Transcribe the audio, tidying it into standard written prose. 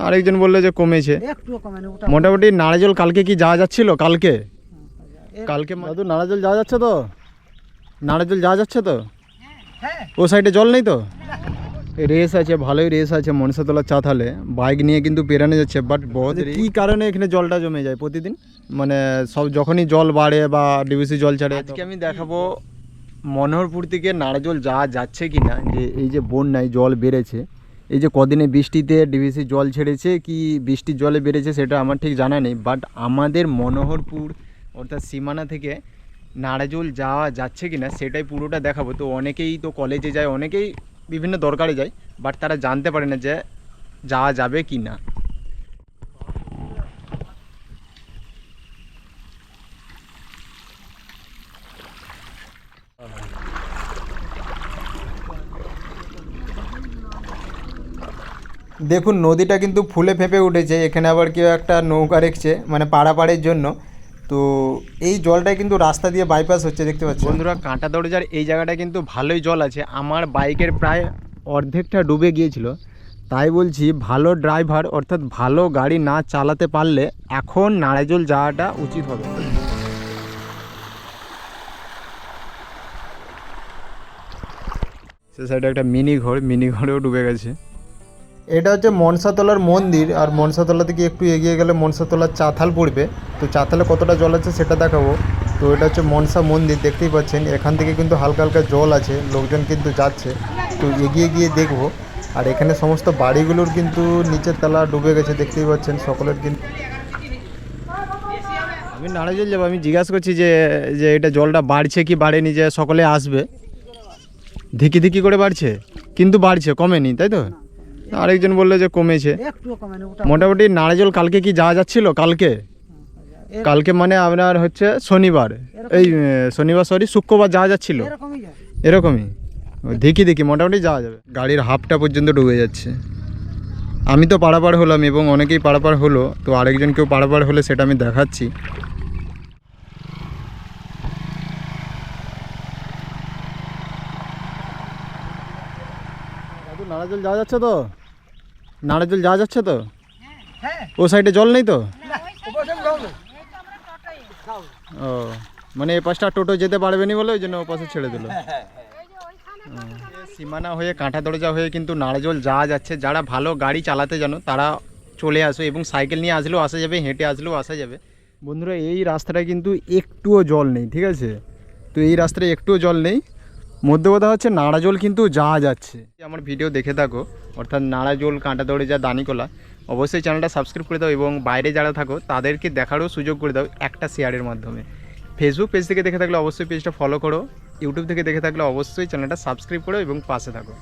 আরেকজন বললো যে কমেছে, মোটামুটি নাড়াজল কালকে কি যাওয়া যাচ্ছিল? কালকে দাদু নাড়াজল যাওয়া যাচ্ছে তো? নাড়াজল যাওয়া যাচ্ছে তো? ও সাইডে জল নেই তো? রেস আছে, ভালোই রেস আছে মনসাতলার চাতালে, বাইক নিয়ে কিন্তু পেরানো যাচ্ছে। বাট বহুত কী কারণে এখানে জলটা জমে যায় প্রতিদিন, মানে সব যখনই জল বাড়ে বা ডিভিসি জল ছাড়ে। আজকে আমি দেখাবো মনোহরপুর থেকে নাড়াজল যাওয়া যাচ্ছে কি না। যে এই যে বন্যায় জল বেড়েছে, এই যে কদিনে বৃষ্টিতে ডিভিসি জল ছেড়েছে কি বৃষ্টির জলে বেড়েছে সেটা আমার ঠিক জানা নেই, বাট আমাদের মনোহরপুর অর্থাৎ সীমানা থেকে নাড়াজল যাওয়া যাচ্ছে কি না সেটাই পুরোটা দেখাবো। তো অনেকেই তো কলেজে যায়, অনেকেই বিভিন্ন দরকারে যায়, বাট তারা জানতে পারে না যে যাওয়া যাবে কি না। দেখুন নদীটা কিন্তু ফুলে ফেঁপে উঠেছে, এখানে আবার কেউ একটা নৌকা রেখেছে মানে পারাপাড়ের জন্য। তো এই জলটা কিন্তু রাস্তা দিয়ে বাইপাস হচ্ছে, দেখতে পাচ্ছি বন্ধুরা। কাঁটা দরজার এই জায়গাটা কিন্তু ভালোই জল আছে, আমার বাইকের প্রায় অর্ধেকটা ডুবে গিয়েছিল। তাই বলছি ভালো ড্রাইভার অর্থাৎ ভালো গাড়ি না চালাতে পারলে এখন নাড়াজল যাওয়াটা উচিত হবে। সে সাইডে একটা মিনি ঘরেও ডুবে গেছে। এটা হচ্ছে মনসাতলার মন্দির, আর মনসাতলা থেকে একটু এগিয়ে গেলে মনসাতলার চাতাল পড়বে। তো চাতালে কতটা জল আছে সেটা দেখাবো। তো এটা হচ্ছে মনসা মন্দির, দেখতেই পাচ্ছেন এখান থেকে কিন্তু হালকা হালকা জল আছে, লোকজন কিন্তু যাচ্ছে। তো এগিয়ে গিয়ে দেখবো। আর এখানে সমস্ত বাড়িগুলোর কিন্তু নিচের তলা ডুবে গেছে, দেখতেই পাচ্ছেন সকলের কিন্তু। আমি নাড়াজল যাবো, আমি জিজ্ঞাসা করছি যে যে এটা জলটা বাড়ছে কি বাড়েনি, যে সকলে আসবে। ধিকি ধিকি করে বাড়ছে, কিন্তু বাড়ছে, কমেনি, তাই তো? আরেকজন বললো যে কমেছে। মোটামুটি নাড়াজল কালকে কি যাওয়া যাচ্ছিল? কালকে মানে আপনার হচ্ছে শনিবার, এই শনিবার সরি শুক্রবার যাওয়া যাচ্ছিল, এরকমই। দেখি মোটামুটি যাওয়া যাবে। গাড়ির হাফটা পর্যন্ত ডুবে যাচ্ছে। আমি তো পারাপার হলাম এবং অনেকেই পারাপার হলো, তো আরেকজন কেউ পারাপার হলে সেটা আমি দেখাচ্ছি। নাড়াজল যাওয়া যাচ্ছে তো? নাড়াজল যাওয়া যাচ্ছে তো? ও সাইডে জল নেই তো? ও মানে এ পাশটা টোটো যেতে পারবে না বলে ওই জন্য ও পাশে ছেড়ে দিল। সীমানা হয়ে কাঁটা দরজা হয়ে কিন্তু নাড়াজল যাওয়া যাচ্ছে। যারা ভালো গাড়ি চালাতে জানো তারা চলে আসো, এবং সাইকেল নিয়ে আসলেও আসা যাবে, হেঁটে আসলেও আসা যাবে। বন্ধুরা এই রাস্তাটায় কিন্তু একটুও জল নেই, ঠিক আছে? তো এই রাস্তায় একটুও জল নেই, মধ্যে কথা হচ্ছে নাড়াজল কিন্তু যাওয়া যাচ্ছে। আমার ভিডিও দেখে থাকো অর্থাৎ নাড়াজল কাঁটা দরজা দানিকোলা, অবশ্যই চ্যানেলটা সাবস্ক্রাইব করে দাও, এবং বাইরে যারা থাকো তাদেরকে দেখারও সুযোগ করে দাও একটা শেয়ারের মাধ্যমে। ফেসবুক পেজ থেকে দেখে থাকলে অবশ্যই পেজটা ফলো করো, ইউটিউব থেকে দেখে থাকলে অবশ্যই চ্যানেলটা সাবস্ক্রাইব করো এবং পাশে থাকো।